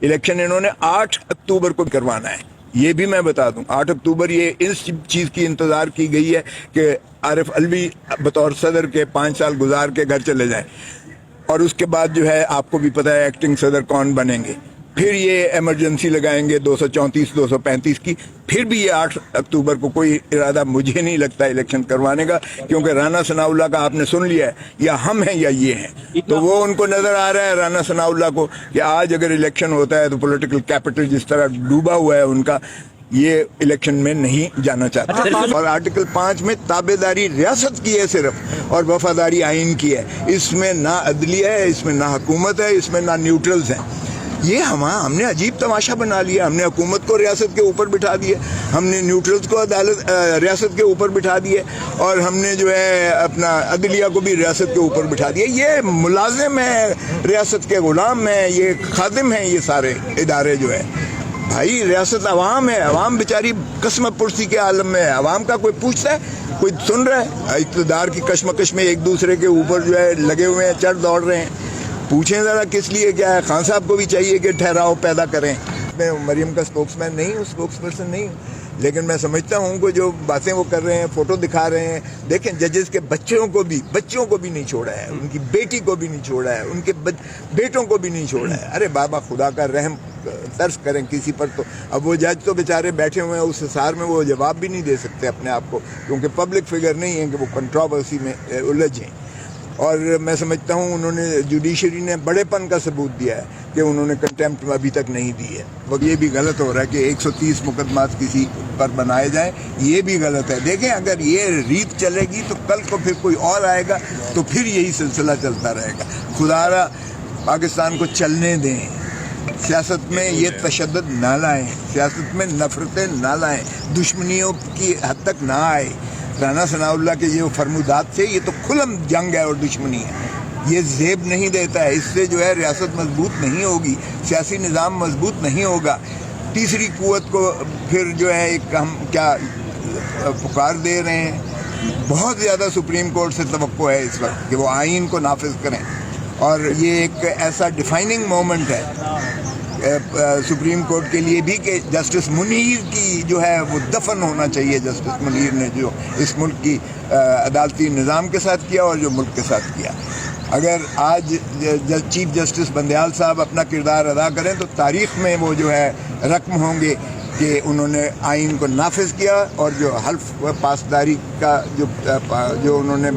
Election इन्होंने 8 अक्टूबर को करवाना है, ये भी मैं बता दूं। 8 अक्टूबर ये इस चीज की इंतजार की गई है कि आरिफ अलवी बतौर सदर के 5 साल गुजार के घर चले जाएं, और उसके बाद जो है आपको भी पता है एक्टिंग सदर कौन बनेंगे। फिर ये इमरजेंसी लगाएंगे 234 235 की। फिर भी ये 8 अक्टूबर को कोई इरादा मुझे नहीं लगता इलेक्शन करवाने का, क्योंकि राना सनाउल्लाह का आपने सुन लिया है, या हम हैं या ये हैं। तो वो उनको नजर आ रहा है राना सनाउल्लाह को कि आज अगर इलेक्शन होता है तो पॉलिटिकल कैपिटल जिस तरह डूबा हुआ है उनका, ये इलेक्शन में नहीं जाना चाहता। और आर्टिकल 5 में ताबेदारी रियासत की है सिर्फ, और वफादारी आइन की है। इसमें ना अदलिया है, इसमें ना हुकूमत है, इसमें ना न्यूट्रल्स हैं। ये हमने अजीब तमाशा बना लिया। हमने हुकूमत को रियासत के ऊपर बिठा दिए, हमने न्यूट्रल्स को अदालत रियासत के ऊपर बिठा दिए, और हमने जो है अपना अदलिया को भी रियासत के ऊपर बिठा दिया। ये मुलाजिम है, रियासत के गुलाम है, ये खादिम हैं ये सारे इदारे जो है। भाई रियासत अवाम है, अवाम बेचारी कस्म पुरसी के आलम में है। अवाम का कोई पूछता है, कोई सुन रहा है? इक़्तिदार की कशमकश में एक दूसरे के ऊपर जो है लगे हुए हैं, चढ़ दौड़ रहे हैं। पूछें ज़रा किस लिए क्या है। खान साहब को भी चाहिए कि ठहराव पैदा करें। मैं मरियम का स्पोक्समैन नहीं हूँ, स्पोक्स पर्सन नहीं हूँ, लेकिन मैं समझता हूँ कि जो बातें वो कर रहे हैं, फ़ोटो दिखा रहे हैं। देखें जजेस के बच्चों को भी नहीं छोड़ा है, उनकी बेटी को भी नहीं छोड़ा है, उनके बेटों को भी नहीं छोड़ा है। अरे बाबा खुदा का रहम तर्स करें किसी पर। तो अब वो जज तो बेचारे बैठे हुए हैं उस हिसार में, वो जवाब भी नहीं दे सकते अपने आप को, क्योंकि पब्लिक फिगर नहीं है कि वो कंट्रोवर्सी में उलझें। और मैं समझता हूँ उन्होंने जुडिशरी ने बड़ेपन का सबूत दिया है कि उन्होंने कंटेम्प्ट में अभी तक नहीं दी है। वो ये भी गलत हो रहा है कि 130 मुकदमात किसी पर बनाए जाएं, ये भी गलत है। देखें अगर ये रीत चलेगी तो कल को फिर कोई और आएगा तो फिर यही सिलसिला चलता रहेगा। खुदारा पाकिस्तान को चलने दें, सियासत में ये तशद्दुद ना लाएं, सियासत में नफरतें ना लाएं, दुश्मनियों की हद तक ना आए। राना सनाउल्लाह के ये फरमुदात से ये तो खुलम जंग है और दुश्मनी है। ये जेब नहीं देता है, इससे जो है रियासत मजबूत नहीं होगी, सियासी निज़ाम मजबूत नहीं होगा। तीसरी कुव्वत को फिर जो है एक हम क्या पुकार दे रहे हैं। बहुत ज़्यादा सुप्रीम कोर्ट से तवक्को है इस वक्त कि वो आइन को नाफिज करें, और ये एक ऐसा डिफाइनिंग मोमेंट है सुप्रीम कोर्ट के लिए भी कि जस्टिस मुनीर की जो है वो दफन होना चाहिए। जस्टिस मुनीर ने जो इस मुल्क की अदालती निज़ाम के साथ किया और जो मुल्क के साथ किया, अगर आज चीफ जस्टिस बंदयाल साहब अपना किरदार अदा करें तो तारीख़ में वो जो है रकम होंगे कि उन्होंने आइन को नाफिज किया, और जो हल्फ पासदारी का जो उन्होंने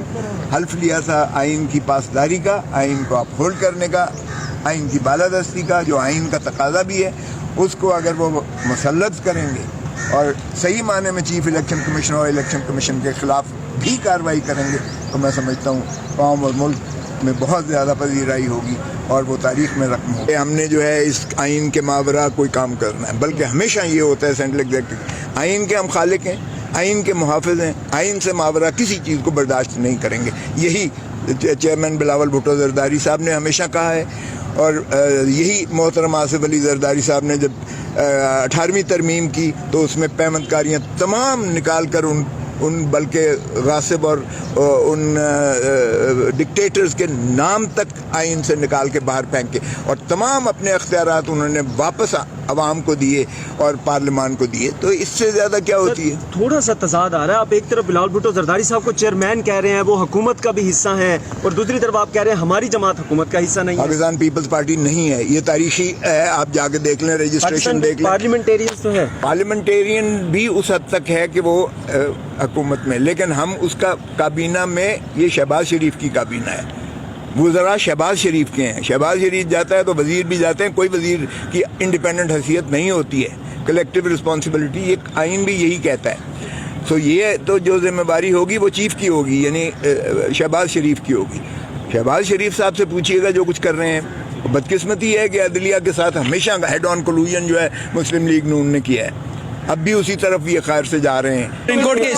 हल्फ लिया था आइन की पासदारी का, आइन को अपहोल्ड करने का, आइन की बालादस्ती का, जो आइन का तकाजा भी है, उसको अगर वो मुसल्लत करेंगे और सही माने में चीफ इलेक्शन कमीशन और इलेक्शन कमीशन के ख़िलाफ़ भी कार्रवाई करेंगे तो मैं समझता हूँ कौम और मुल्क में बहुत ज़्यादा पजीराई होगी और वो तारीख़ में रकम होगी। हमने जो है इस आइन के मावरा कोई काम करना है, बल्कि हमेशा ये होता है सेंट्रल एग्जीक्यूटिव आइन के हम खालिक हैं, आइन के मुहाफ़िज़ हैं, आइन से मावरा किसी चीज़ को बर्दाश्त नहीं करेंगे। यही चेयरमैन बिलावल भुट्टो जरदारी साहब ने हमेशा कहा है, और यही मोहतरम आसिफ अली जरदारी साहब ने जब 18वीं तरमीम की तो उसमें पैमंदकारियाँ तमाम निकाल कर उन बल्कि गासिब और उन डिक्टेटर्स के नाम तक आइन से निकाल के बाहर फेंक के, और तमाम अपने अख्तियारात उन्होंने वापस अवाम को दिए और पार्लियामान को दिए। तो इससे ज़्यादा क्या होती है? थोड़ा सा तजाद आ रहा है। आप एक तरफ बिलावल भुट्टो जरदारी साहब को चेयरमैन कह रहे हैं, वो हुकूमत का भी हिस्सा हैं, और दूसरी तरफ आप कह रहे हैं हमारी जमात हुकूमत का हिस्सा नहीं है। पाकिस्तान पीपल्स पार्टी नहीं है, ये तारीखी है, आप जाके देख लें, रजिस्ट्रेशन देख लें। पार्लियामेंटेरियन तो है, पार्लियामेंटेरियन भी उस हद तक है कि वो हुकूमत में, लेकिन हम उसका काबीना में ये शहबाज शरीफ की काबीना है, वज़रा शहबाज शरीफ के हैं। शहबाज शरीफ जाता है तो वज़ीर भी जाते हैं, कोई वज़ीर की इंडिपेंडेंट हैसियत नहीं होती है, कलेक्टिव रिस्पॉन्सिबिलिटी एक आइन भी यही कहता है। सो ये तो जो जिम्मेदारी होगी वो चीफ़ की होगी, यानी शहबाज शरीफ की होगी। शहबाज शरीफ साहब से पूछिएगा जो कुछ कर रहे हैं। बदकिस्मती है कि अदलिया के साथ हमेशा हेड ऑन कोलूजन जो है मुस्लिम लीग नून ने किया है, अब भी उसी तरफ ये खैर से जा रहे हैं।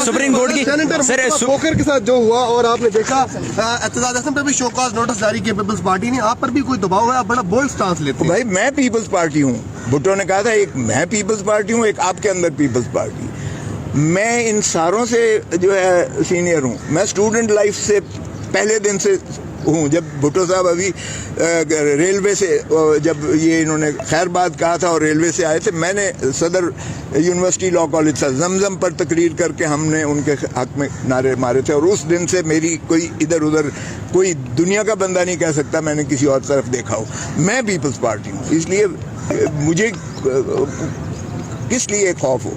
सुप्रीम कोर्ट की सर पोकर के साथ जो हुआ, और आपने देखा एतजाज अहसन पे भी शोकॉज नोटिस जारी किया पीपल्स पार्टी ने, आप पर भी कोई दबाव है? आप बड़ा बोल्ड स्टांस लेते हैं। भाई मैं पीपल्स पार्टी हूँ, भुट्टो ने कहा था एक मैं पीपल्स पार्टी हूँ, एक आपके अंदर पीपल्स पार्टी। मैं इन सारों से जो है सीनियर हूँ। मैं स्टूडेंट लाइफ से पहले दिन से ہوں. جب بھٹو صاحب ابھی ریلوے سے جب یہ انہوں نے خیر بات کہا تھا اور ریلوے سے آئے تھے, میں نے صدر یونیورسٹی لا کالج سے زمزم پر تقریر کر کے ہم نے ان کے حق میں نعرے مارے تھے, اور اس دن سے میری کوئی ادھر ادھر کوئی دنیا کا بندہ نہیں کہہ سکتا میں نے کسی اور طرف دیکھا ہو. میں پیپلز پارٹی ہوں, اس لیے مجھے کس لیے خوف ہو.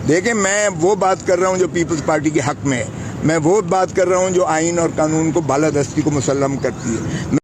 دیکھیں میں وہ بات کر رہا ہوں جو پیپلز پارٹی کے حق میں ہے, میں وہ بات کر رہا ہوں جو آئین اور قانون کو بالادستی کو مسلم کرتی ہے.